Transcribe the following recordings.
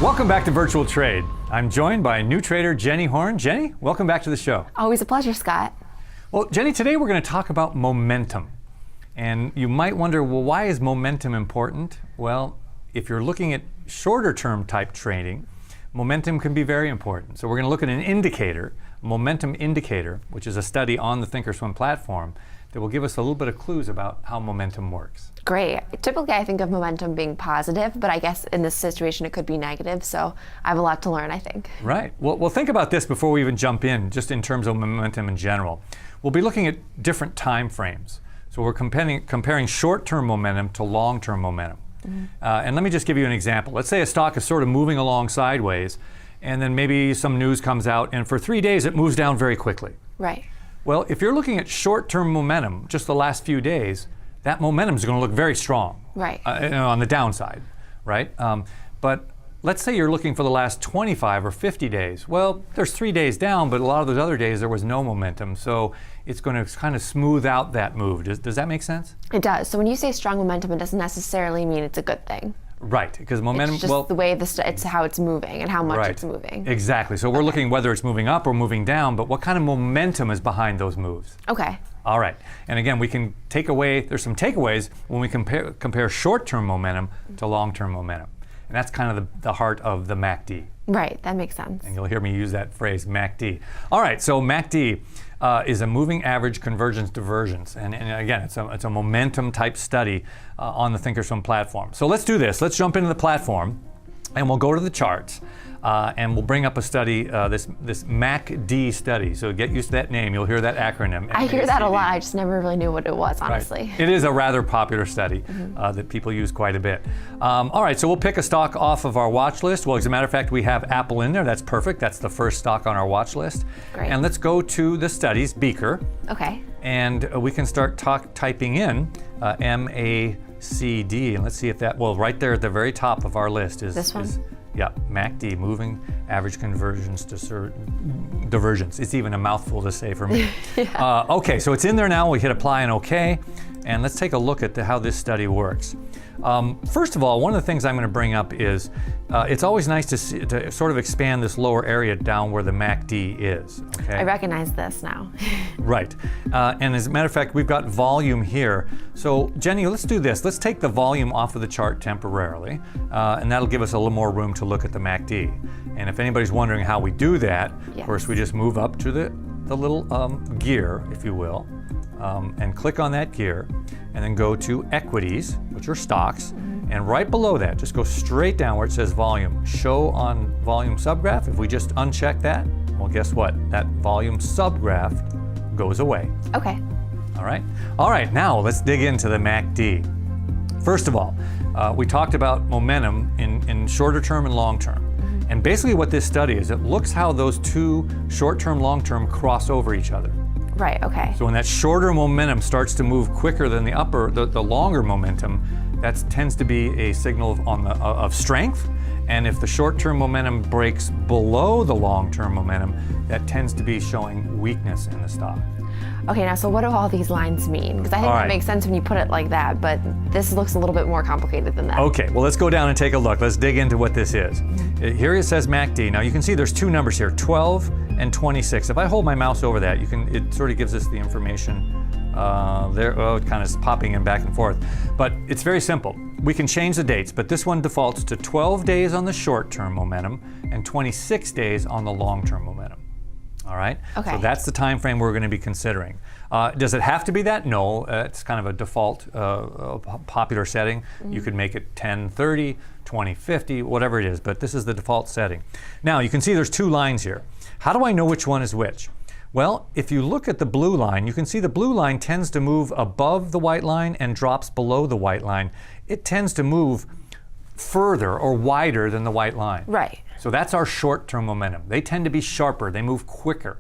Welcome back to Virtual Trade. I'm joined by new trader Jenny Horne. Jenny, welcome back to the show. Always a pleasure, Scott. Well, Jenny, today we're going to talk about momentum. And you might wonder, well, why is momentum important? Well, if you're looking at shorter term type trading, momentum can be very important. So we're going to look at an indicator, a momentum indicator, which is a study on the Thinkorswim platform that will give us a little bit of clues about how momentum works. Great. Typically, I think of momentum being positive, but I guess in this situation it could be negative, so I have a lot to learn, I think. Right. Well, think about this before we even jump in, just in terms of momentum in general. We'll be looking at different time frames. So we're comparing short-term momentum to long-term momentum. Mm-hmm. And let me just give you an example. Let's say a stock is sort of moving along sideways, and then maybe some news comes out, and for 3 days it moves down very quickly. Right. Well, if you're looking at short-term momentum, just the last few days, that momentum is going to look very strong. Right. On the downside, right? But let's say you're looking for the last 25 or 50 days. Well, there's 3 days down, but a lot of those other days there was no momentum, so it's going to kind of smooth out that move. Does that make sense? It does. So when you say strong momentum, it doesn't necessarily mean it's a good thing. Right, because momentum, it's just the way it's how it's moving and how much right. It's moving. Exactly. So we're looking whether it's moving up or moving down, but what kind of momentum is behind those moves? Okay. All right. And again, we can take away, there's some takeaways when we compare short-term momentum to long-term momentum. And that's kind of the heart of the MACD. Right, that makes sense. And you'll hear me use that phrase, MACD. All right, so MACD is a moving average convergence divergence. And again, it's a momentum type study on the Thinkorswim platform. So let's do this. Let's jump into the platform and we'll go to the charts. And we'll bring up a study, this MACD study. So get used to that name. You'll hear that acronym. I hear that a lot. I just never really knew what it was, honestly. Right. It is a rather popular study that people use quite a bit. All right, so we'll pick a stock off of our watch list. Well, as a matter of fact, we have Apple in there. That's perfect. That's the first stock on our watch list. Great. And let's go to the studies, Beaker. Okay. And we can start typing in MACD. And let's see if that, well, right there at the very top of our list is this one. Yeah, MACD, moving average convergence divergence. It's even a mouthful to say for me. Yeah. Okay, so it's in there now. We hit apply and OK. And let's take a look at how this study works. First of all, one of the things I'm going to bring up is it's always nice to sort of expand this lower area down where the MACD is. Okay? I recognize this now. Right. And as a matter of fact, we've got volume here. So Jenny, let's do this. Let's take the volume off of the chart temporarily, and that'll give us a little more room to look at the MACD. And if anybody's wondering how we do that, yes. First we just move up to the little gear, if you will, and click on that gear, and then go to equities, which are stocks, and right below that, just go straight down where it says volume. Show on volume subgraph. If we just uncheck that, well, guess what? That volume subgraph goes away. Okay. All right. All right, now let's dig into the MACD. First of all, we talked about momentum in shorter term and long term. And basically what this study is, it looks how those two short-term, long-term cross over each other. Right, okay. So when that shorter momentum starts to move quicker than the longer momentum, that tends to be a signal of strength. And if the short-term momentum breaks below the long-term momentum, that tends to be showing weakness in the stock. Okay, now so what do all these lines mean? Because I think that makes sense when you put it like that, but this looks a little bit more complicated than that. Okay, well let's go down and take a look. Let's dig into what this is. Here it says MACD. Now you can see there's two numbers here, 12 and 26. If I hold my mouse over that, it sort of gives us the information there. Oh, it kind of is popping in back and forth. But it's very simple. We can change the dates, but this one defaults to 12 days on the short-term momentum and 26 days on the long-term momentum. All right? Okay. So that's the time frame we're going to be considering. Does it have to be that? No, it's kind of a default popular setting. You could make it 1030, 2050, whatever it is, but this is the default setting. Now you can see there's two lines here. How do I know which one is which? Well, if you look at the blue line, you can see the blue line tends to move above the white line and drops below the white line. It tends to move further or wider than the white line. Right. So that's our short-term momentum. They tend to be sharper, they move quicker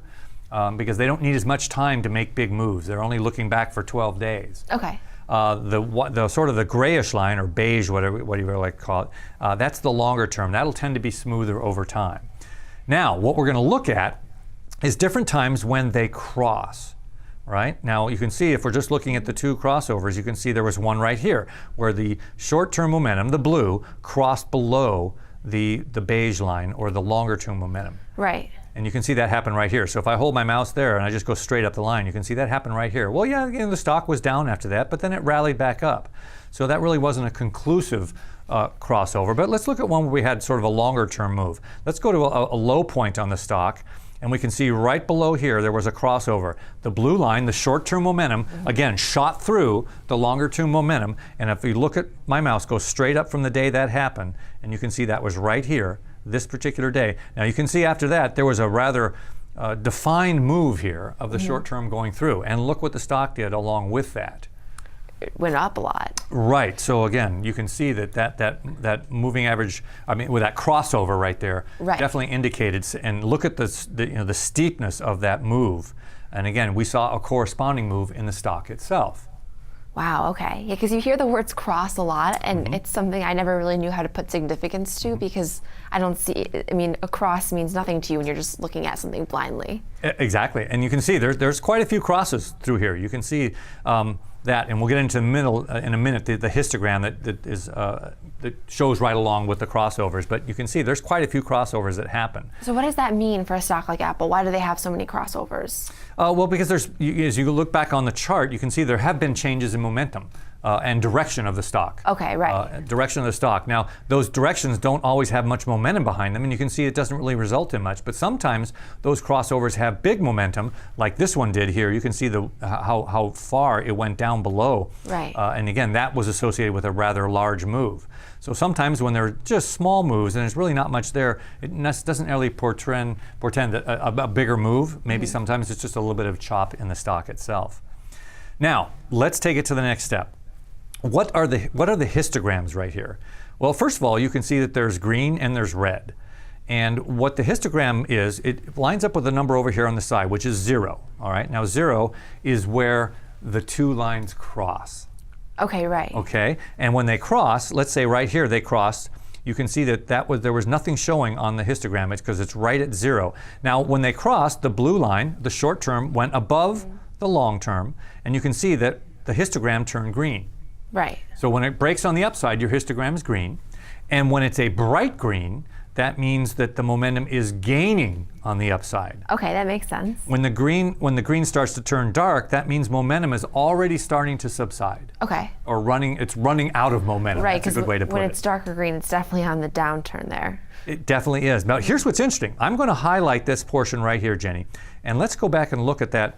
because they don't need as much time to make big moves. They're only looking back for 12 days. Okay. The sort of the grayish line, or beige, whatever you like to call it, that's the longer term. That'll tend to be smoother over time. Now, what we're going to look at is different times when they cross. Right? Now you can see if we're just looking at the two crossovers, you can see there was one right here where the short-term momentum, the blue, crossed below the beige line, or the longer term momentum. Right. And you can see that happen right here. So if I hold my mouse there and I just go straight up the line, you can see that happen right here. Well, yeah, again, the stock was down after that, but then it rallied back up. So that really wasn't a conclusive crossover. But let's look at one where we had sort of a longer term move. Let's go to a low point on the stock, and we can see right below here there was a crossover. The blue line, the short-term momentum, again, shot through the longer-term momentum. And if you look at my mouse, go straight up from the day that happened, and you can see that was right here, this particular day. Now you can see after that there was a rather defined move here of the short-term going through. And look what the stock did along with that. It went up a lot. Right. So again, you can see that moving average, I mean, with that crossover right there, definitely indicated. And look at the steepness of that move. And again, we saw a corresponding move in the stock itself. Wow. Okay. Yeah, because you hear the words cross a lot, and it's something I never really knew how to put significance to, because I don't see. I mean, a cross means nothing to you when you're just looking at something blindly. Exactly. And you can see there's quite a few crosses through here. You can see. That, and we'll get into the middle in a minute, the histogram that shows right along with the crossovers. But you can see there's quite a few crossovers that happen. So what does that mean for a stock like Apple? Why do they have so many crossovers? Well, because as you look back on the chart, you can see there have been changes in momentum and direction of the stock. Okay, right. Direction of the stock. Now, those directions don't always have much momentum behind them, and you can see it doesn't really result in much. But sometimes those crossovers have big momentum, like this one did here. You can see how far it went down below. Right. And again, that was associated with a rather large move. So sometimes when they're just small moves and there's really not much there, it doesn't really portend a bigger move. Maybe sometimes it's just a little bit of chop in the stock itself. Now, let's take it to the next step. What are the histograms right here? Well, first of all, you can see that there's green and there's red. And what the histogram is, it lines up with the number over here on the side, which is 0. All right. Now 0 is where the two lines cross. Okay, right. Okay. And when they cross, let's say right here they crossed, you can see that there was nothing showing on the histogram. It's because it's right at 0. Now, when they crossed, the blue line, the short term, went above the long term, and you can see that the histogram turned green. Right. So when it breaks on the upside, your histogram is green. And when it's a bright green, that means that the momentum is gaining on the upside. Okay, that makes sense. When the green starts to turn dark, that means momentum is already starting to subside. Okay. Or it's running out of momentum. Right, that's a good way to put it. When it's darker green, it's definitely on the downturn there. It definitely is. Now, here's what's interesting. I'm going to highlight this portion right here, Jenny, and let's go back and look at that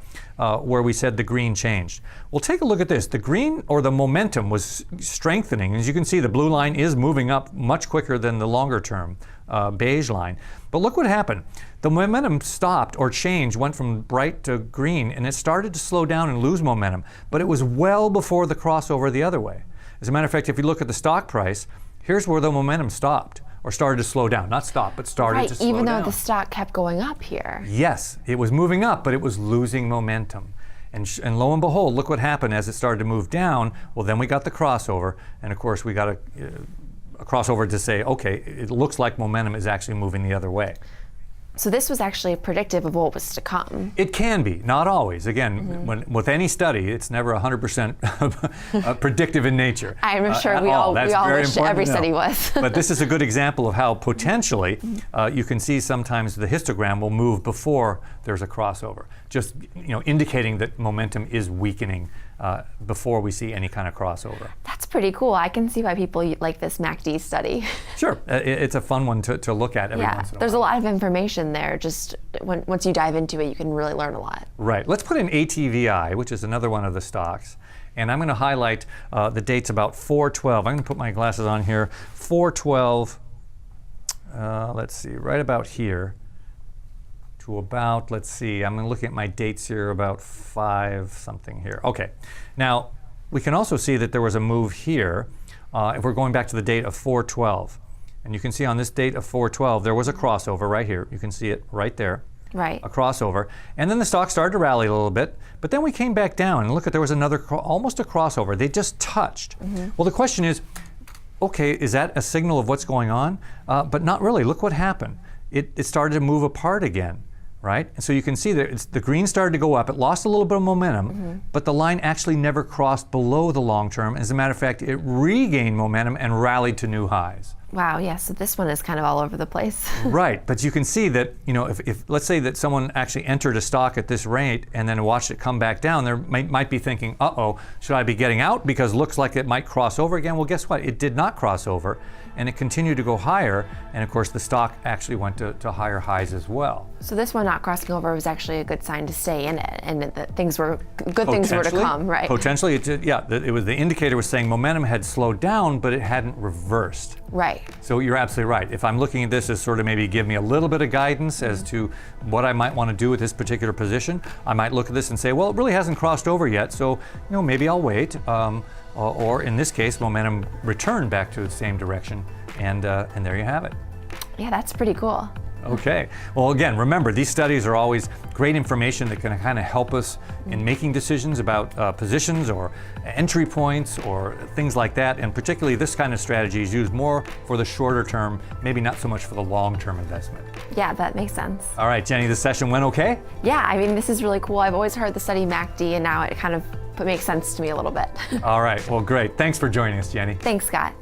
where we said the green changed. Well, take a look at this. The green, or the momentum, was strengthening. As you can see, the blue line is moving up much quicker than the longer term beige line. But look what happened. The momentum stopped or changed, went from bright to green, and it started to slow down and lose momentum. But it was well before the crossover the other way. As a matter of fact, if you look at the stock price, here's where the momentum stopped. Or started to slow down. Not stop, but started to slow down. Even though the stock kept going up here. Yes, it was moving up, but it was losing momentum. And lo and behold, look what happened as it started to move down. Well, then we got the crossover. And of course, we got a crossover to say, okay, it looks like momentum is actually moving the other way. So this was actually predictive of what was to come. It can be, not always. Again, with any study, it's never 100% predictive in nature. I'm sure we all wish every study was. But this is a good example of how potentially you can see sometimes the histogram will move before there's a crossover, just indicating that momentum is weakening before we see any kind of crossover. That's pretty cool. I can see why people like this MACD study. Sure, it's a fun one to look at every once in a while. There's a lot of information there. Just once you dive into it, you can really learn a lot. Right. Let's put in ATVI, which is another one of the stocks. And I'm going to highlight the dates about 4/12. I'm going to put my glasses on here. 4/12, let's see, right about here to about, let's see, I'm looking at my dates here, about 5 something here. Okay. Now, we can also see that there was a move here if we're going back to the date of 4/12. And you can see on this date of 4/12, there was a crossover right here. You can see it right there. Right. A crossover. And then the stock started to rally a little bit, but then we came back down and look at, there was another, almost a crossover. They just touched. Well, the question is, okay, is that a signal of what's going on? But not really. Look what happened. It started to move apart again, right? And so you can see that the green started to go up. It lost a little bit of momentum, but the line actually never crossed below the long term. As a matter of fact, it regained momentum and rallied to new highs. Wow, yeah, so this one is kind of all over the place. Right, but you can see that, if let's say that someone actually entered a stock at this rate and then watched it come back down, they might be thinking, uh-oh, should I be getting out because looks like it might cross over again? Well, guess what? It did not cross over, and it continued to go higher, and of course the stock actually went to higher highs as well. So this one not crossing over was actually a good sign to stay in it, and that things were to come, right? Potentially, it did, yeah. It was the indicator was saying momentum had slowed down, but it hadn't reversed. Right. So you're absolutely right. If I'm looking at this as sort of maybe give me a little bit of guidance as to what I might want to do with this particular position, I might look at this and say, well, it really hasn't crossed over yet, so maybe I'll wait. Or in this case, momentum returned back to the same direction, and there you have it. Yeah, that's pretty cool. Okay. Well, again, remember, these studies are always great information that can kind of help us in making decisions about positions or entry points or things like that. And particularly this kind of strategy is used more for the shorter term, maybe not so much for the long-term investment. Yeah, that makes sense. All right, Jenny, this session went okay? Yeah, I mean, this is really cool. I've always heard the study MACD, and now it kind of makes sense to me a little bit. All right. Well, great. Thanks for joining us, Jenny. Thanks, Scott.